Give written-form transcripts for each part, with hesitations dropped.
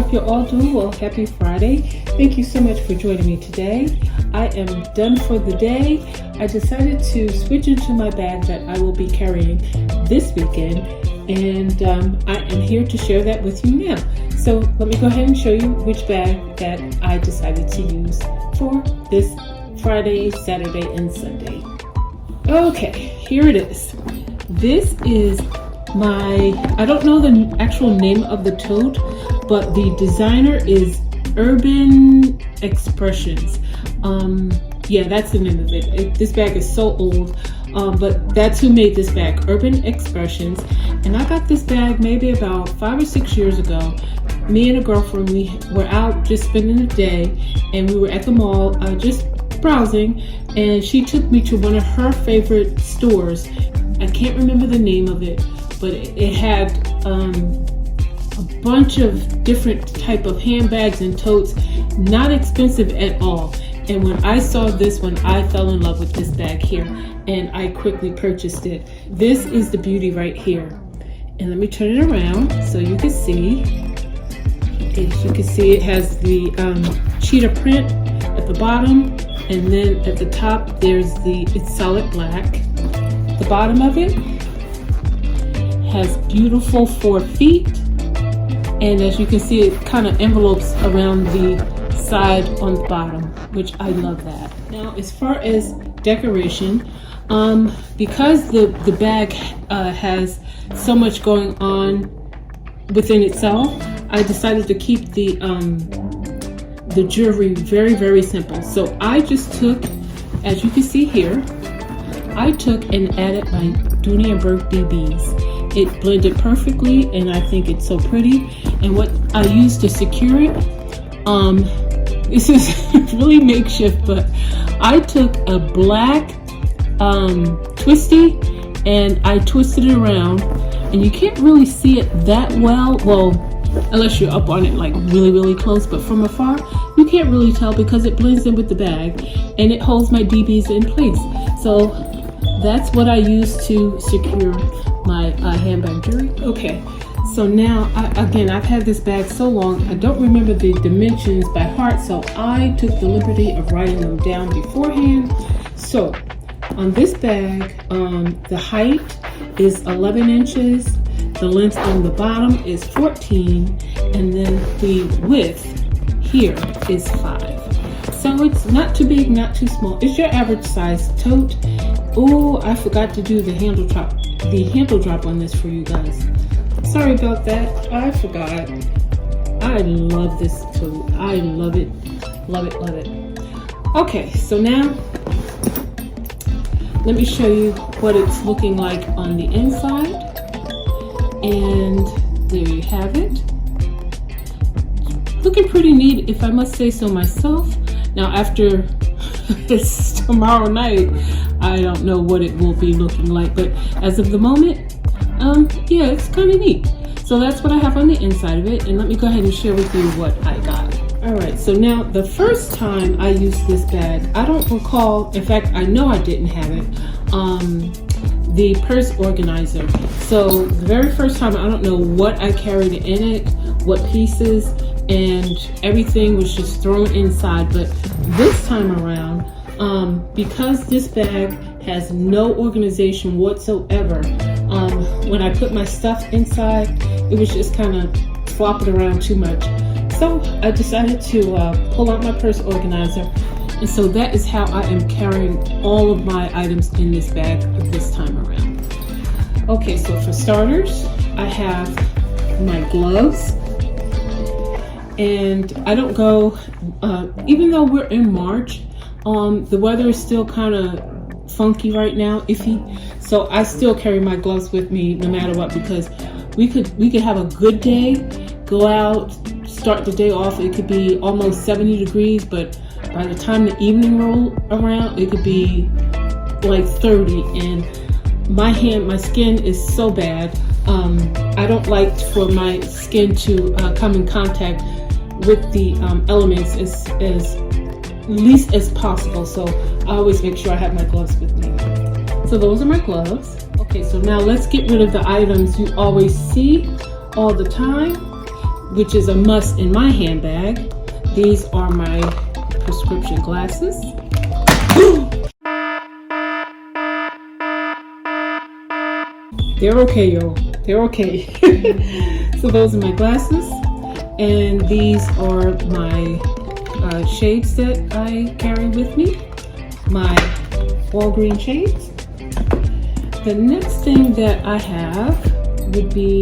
hope you're all doing well. Happy Friday. Thank you so much for joining me today. I am done for the day. I decided to switch into my bag that I will be carrying this weekend, and I am here to share that with you now. So let me go ahead and show you which bag that I decided to use for this Friday, Saturday, and Sunday. Okay, here it is. This is I don't know the actual name of the tote, but the designer is Urban Expressions. Yeah, that's the name of it. This bag is so old, but that's who made this bag, Urban Expressions. And I got this bag maybe about 5 or 6 years ago. Me and a girlfriend, we were out just spending the day, and we were at the mall just browsing, and she took me to one of her favorite stores. I can't remember the name of it, but it had a bunch of different type of handbags and totes, not expensive at all. And when I saw this one, I fell in love with this bag here, and I quickly purchased it. This is the beauty right here. And let me turn it around so you can see. As you can see, it has the cheetah print at the bottom, and then at the top it's solid black. The bottom of it has beautiful 4 feet, and as you can see, it kind of envelopes around the side on the bottom, which I love that. Now, as far as decoration, because the bag has so much going on within itself, I decided to keep the jewelry very, very simple. So I just took, as you can see here, I took and added my Dooney & Bourke BBs. It blended perfectly, and I think it's so pretty. And what I used to secure it, this is really makeshift, but I took a black twisty and I twisted it around, and you can't really see it that well, unless you're up on it like really, really close, but from afar, you can't really tell because it blends in with the bag and it holds my BBs in place. So that's what I use to secure my handbag jewelry. Okay, so now, I've had this bag so long, I don't remember the dimensions by heart, so I took the liberty of writing them down beforehand. So on this bag, the height is 11 inches, the length on the bottom is 14, and then the width here is 5. So it's not too big, not too small. It's your average size tote. Oh, I forgot to do the handle drop on this for you guys. Sorry about that. I forgot. I love this tote. I love it. Love it, love it. Okay, so now let me show you what it's looking like on the inside. And there you have it. Looking pretty neat, if I must say so myself. Now, after this tomorrow night, I don't know what it will be looking like, but as of the moment, yeah, it's kind of neat. So that's what I have on the inside of it, and let me go ahead and share with you what I got. All right, so now the first time I used this bag, I don't recall, in fact, I know I didn't have it, the purse organizer. So the very first time, I don't know what I carried in it, what pieces, and everything was just thrown inside. But this time around, because this bag has no organization whatsoever, when I put my stuff inside, it was just kind of flopping around too much. So I decided to pull out my purse organizer, and so that is how I am carrying all of my items in this bag this time around. Okay, so for starters, I have my gloves, and I don't go, even though we're in March, the weather is still kind of funky right now, iffy, so I still carry my gloves with me no matter what, because we could have a good day, go out, start the day off, it could be almost 70 degrees, but by the time the evening roll around, it could be like 30, and my skin is so bad. I don't like for my skin to come in contact with the elements as least as possible, so I always make sure I have my gloves with me. So those are my gloves. Okay, so now let's get rid of the items you always see all the time. which is a must in my handbag. These are my prescription glasses. They're okay, y'all. They're okay. So those are my glasses, and these are my shades that I carry with me, my Walgreen shades. The next thing that I have would be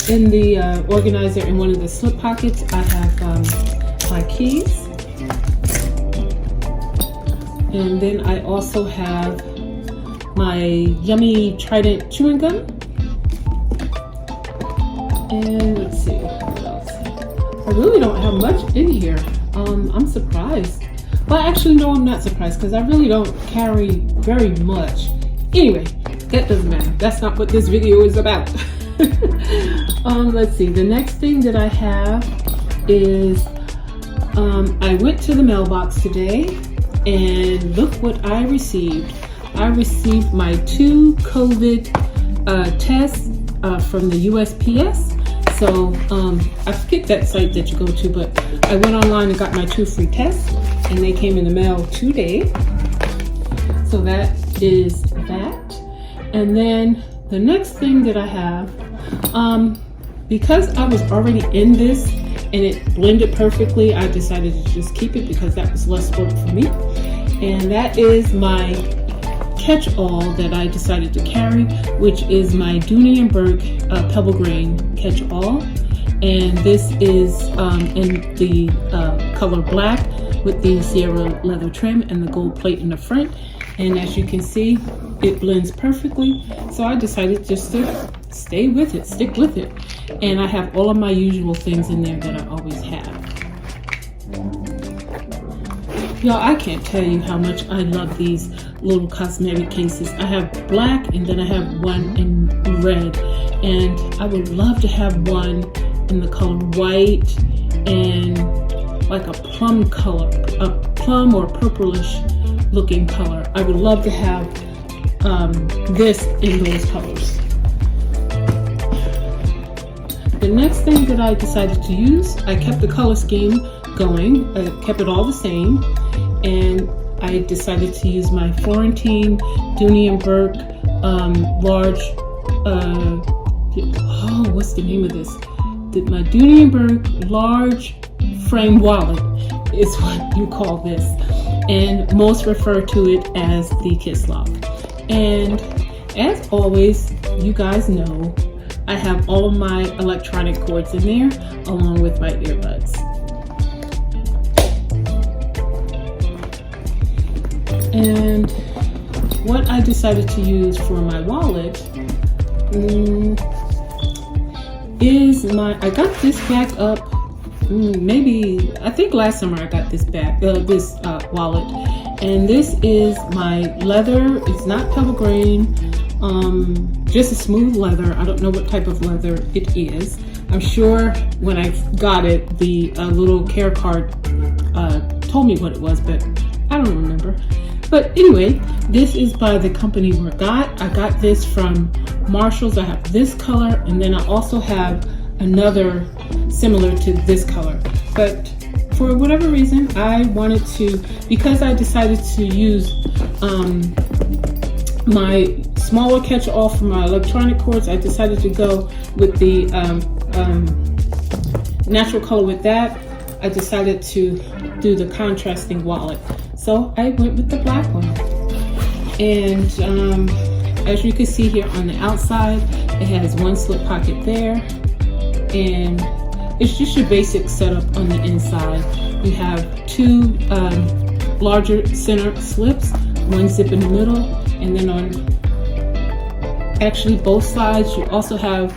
in the organizer, in one of the slip pockets, I have my keys. And then I also have my yummy Trident chewing gum. And let's see, what else? I really don't have much in here. I'm surprised. Well, actually, no, I'm not surprised because I really don't carry very much. Anyway, that doesn't matter. That's not what this video is about. Let's see, the next thing that I have is I went to the mailbox today, and look what I received. I received my 2 COVID tests from the USPS. So I forget that site that you go to, but I went online and got my 2 free tests, and they came in the mail today. So that is that. And then the next thing that I have, because I was already in this and it blended perfectly, I decided to just keep it because that was less work for me. And that is my catch-all that I decided to carry, which is my Dooney & Bourke Pebble Grain catch-all. And this is in the color black with the Sierra leather trim and the gold plate in the front. And as you can see, it blends perfectly. So I decided just to stay with it, stick with it. And I have all of my usual things in there that I always have. Y'all, I can't tell you how much I love these little cosmetic cases. I have black, and then I have one in red. And I would love to have one in the color white and like a plum color, a plum or purplish looking color. I would love to have this in those colors. The next thing that I decided to use, I kept the color scheme going. I kept it all the same, and I decided to use my Florentine Dooney & Bourke large, what's the name of this? My Dooney & Bourke large frame wallet is what you call this, and most refer to it as the Kiss Lock. And as always, you guys know I have all of my electronic cords in there along with my earbuds. And what I decided to use for my wallet is I got this back up maybe, I think last summer I got this wallet, and this is my leather. It's not pebble grain, just a smooth leather. I don't know what type of leather it is. I'm sure when I got it, the little care card told me what it was, but I don't remember. But anyway, this is by the company I got this from Marshall's. I have this color, and then I also have another similar to this color. But for whatever reason, I wanted to, because I decided to use my smaller catch-all for my electronic cords, I decided to go with the natural color with that. I decided to do the contrasting wallet. So I went with the black one. And as you can see here on the outside, it has one slip pocket there. And it's just your basic setup on the inside. You have 2 larger center slips, one zip in the middle, and then on actually both sides you also have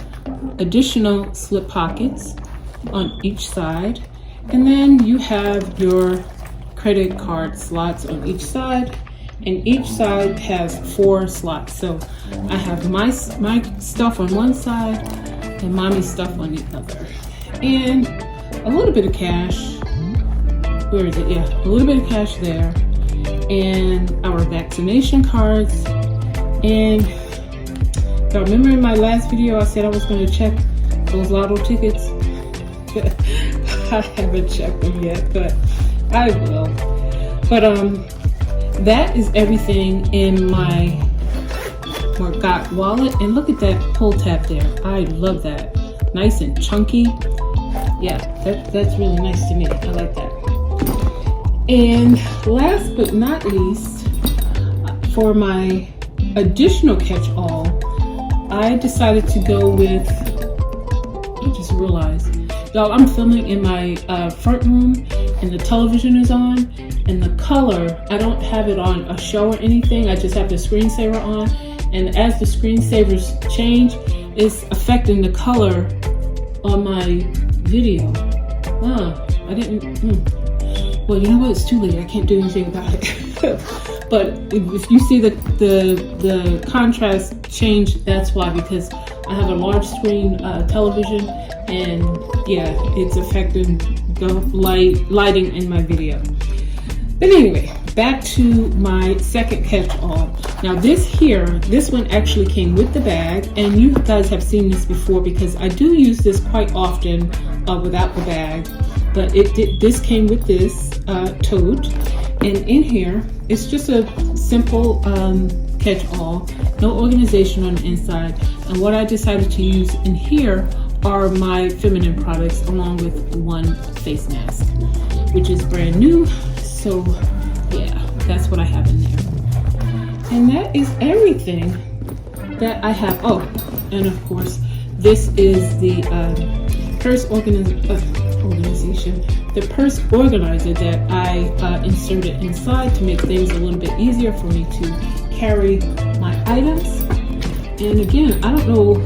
additional slip pockets on each side. And then you have your credit card slots on each side, and each side has 4 slots. So I have my stuff on one side and mommy's stuff on the other, and a little bit of cash. Where is it? Yeah, a little bit of cash there, and our vaccination cards. And Y'all remember in my last video I said I was going to check those lotto tickets? I haven't checked them yet, but I will. But that is everything in my Morgott wallet. And look at that pull tab there. I love that. Nice and chunky. Yeah, that's really nice to me. I like that. And last but not least, for my additional catch-all, I decided to go with, I just realized, y'all, I'm filming in my front room and the television is on, and the color, I don't have it on a show or anything, I just have the screensaver on, and as the screensavers change, it's affecting the color on my video. I didn't, well, you know what, it's too late, I can't do anything about it. But if you see the contrast change, that's why, because I have a large screen television, and yeah, it's affecting the lighting in my video. But anyway, back to my second catch-all. Now this one actually came with the bag, and you guys have seen this before because I do use this quite often without the bag. But this came with this tote, and in here it's just a simple catch-all, no organization on the inside. And what I decided to use in here are my feminine products, along with one face mask, which is brand new. So yeah, that's what I have in there. And that is everything that I have. Oh, and of course, this is the purse organization, the purse organizer that I inserted inside to make things a little bit easier for me to carry my items. And again, I don't know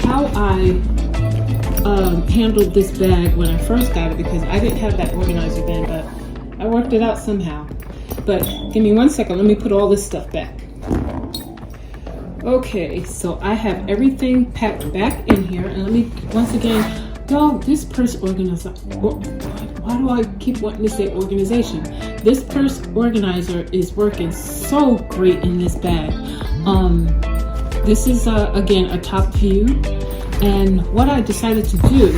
how I handled this bag when I first got it, because I didn't have that organizer then, but I worked it out somehow. But give me 1 second, let me put all this stuff back. Okay, so I have everything packed back in here, and let me, once again, y'all, this purse organizer, why do I keep wanting to say organization? This purse organizer is working so great in this bag. This is, again, a top view, and what I decided to do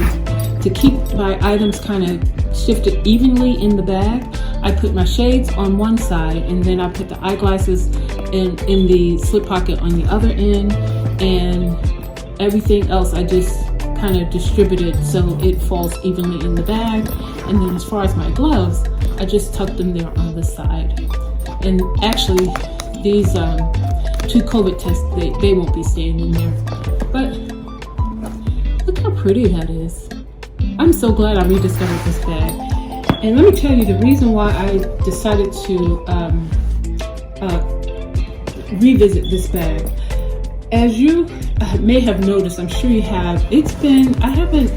to keep my items kind of shifted evenly in the bag, I put my shades on one side, and then I put the eyeglasses in the slip pocket on the other end, and everything else I just kind of distributed so it falls evenly in the bag. And then as far as my gloves, I just tucked them there on the side. And actually, these two COVID tests, they won't be staying in there. But look how pretty that is. I'm so glad I rediscovered this bag. And let me tell you the reason why I decided to revisit this bag. As you may have noticed, I'm sure you have, I haven't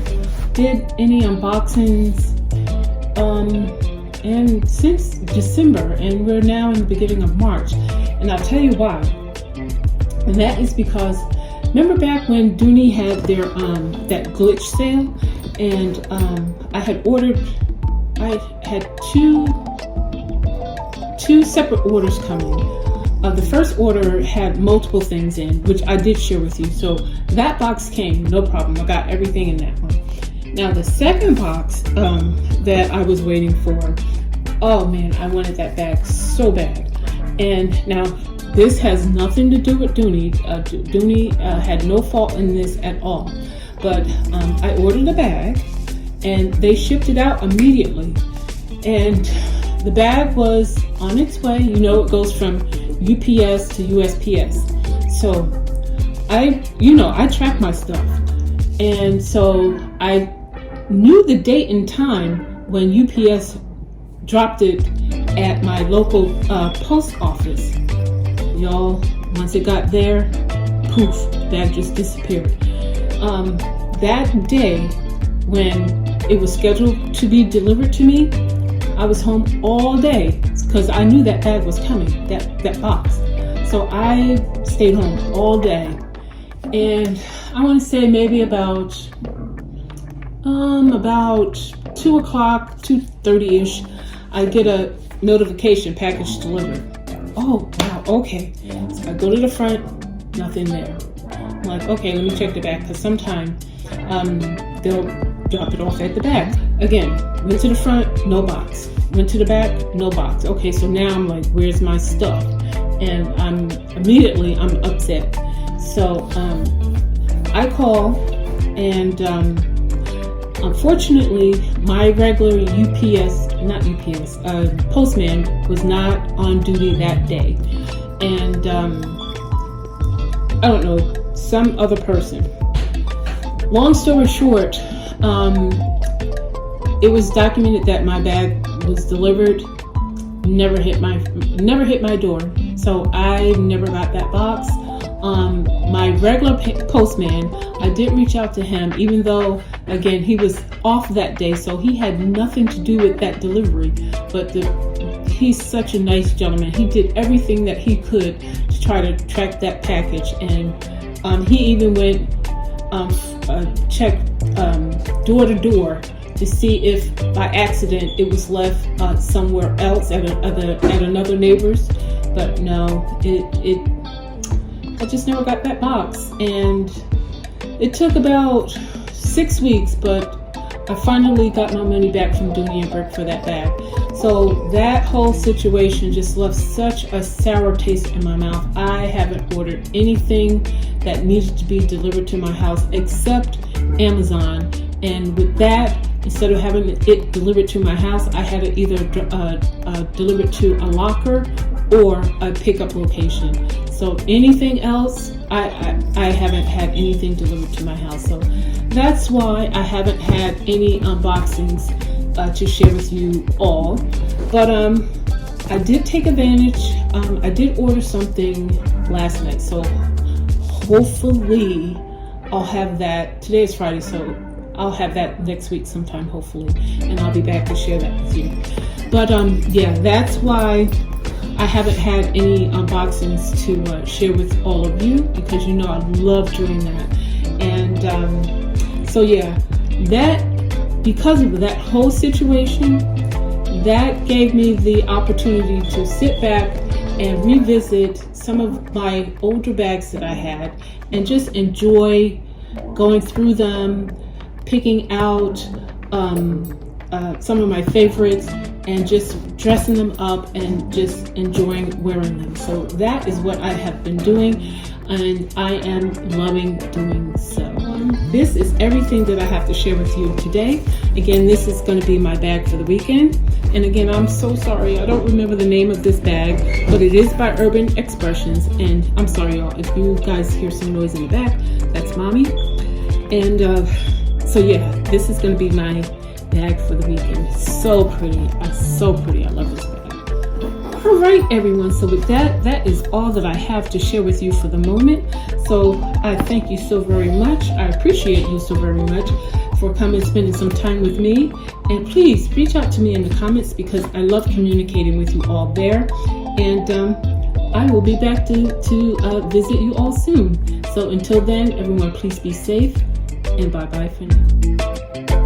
did any unboxings and since December, and we're now in the beginning of March. And I'll tell you why. And that is because, remember back when Dooney had their that glitch sale, and I had two separate orders coming. The first order had multiple things in, which I did share with you. So that box came, no problem. I got everything in that one. Now the second box that I was waiting for, oh man, I wanted that bag so bad. And now this has nothing to do with Dooney. Dooney had no fault in this at all. But I ordered a bag, and they shipped it out immediately. And the bag was on its way. You know, it goes from UPS to USPS. So I track my stuff. And so I knew the date and time when UPS dropped it at my local post office. Y'all, once it got there, poof, bag just disappeared. That day when it was scheduled to be delivered to me, I was home all day because I knew that bag was coming, that box. So I stayed home all day. And I want to say maybe about 2 o'clock, 2:30-ish, I get a notification, package delivered. Oh, wow, okay. So I go to the front, nothing there. I'm like, okay, let me check the back, because sometimes they'll drop it off at the back. Again, went to the front, no box. Went to the back, no box. Okay, so now I'm like, where's my stuff? And I'm upset. So I call, and unfortunately, my regular postman was not on duty that day. And I don't know, some other person. Long story short, it was documented that my bag was delivered, never hit my door. So I never got that box. My regular postman, I did reach out to him, even though, again, he was off that day, so he had nothing to do with that delivery. But he's such a nice gentleman. He did everything that he could to try to track that package, and he even went checked door to door to see if by accident it was left somewhere else at another neighbor's. But no, I just never got that box, and it took about 6 weeks, but I finally got my money back from Dooney and Burke for that bag. So that whole situation just left such a sour taste in my mouth. I haven't ordered anything that needed to be delivered to my house except Amazon, and with that, instead of having it delivered to my house, I had it either delivered to a locker or a pickup location. So anything else, I haven't had anything delivered to my house. So that's why I haven't had any unboxings to share with you all. But I did take advantage. I did order something last night, so hopefully I'll have that. Today is Friday, so I'll have that next week sometime, hopefully, and I'll be back to share that with you. But yeah, that's why I haven't had any unboxings to share with all of you, because you know I love doing that. And so yeah, because of that whole situation, that gave me the opportunity to sit back and revisit some of my older bags that I had and just enjoy going through them, picking out some of my favorites and just dressing them up and just enjoying wearing them. So that is what I have been doing, and I am loving doing so. This is everything that I have to share with you today. Again, this is going to be my bag for the weekend. And again, I'm so sorry, I don't remember the name of this bag, but it is by Urban Expressions. And I'm sorry, y'all, if you guys hear some noise in the back, that's mommy. And so yeah, this is going to be my bag for the weekend. So pretty. So pretty. I love this bag. All right, everyone. So with that is all that I have to share with you for the moment. So I thank you so very much. I appreciate you so very much for coming and spending some time with me. And please reach out to me in the comments, because I love communicating with you all there. And I will be back to visit you all soon. So until then, everyone, please be safe, and bye-bye for now.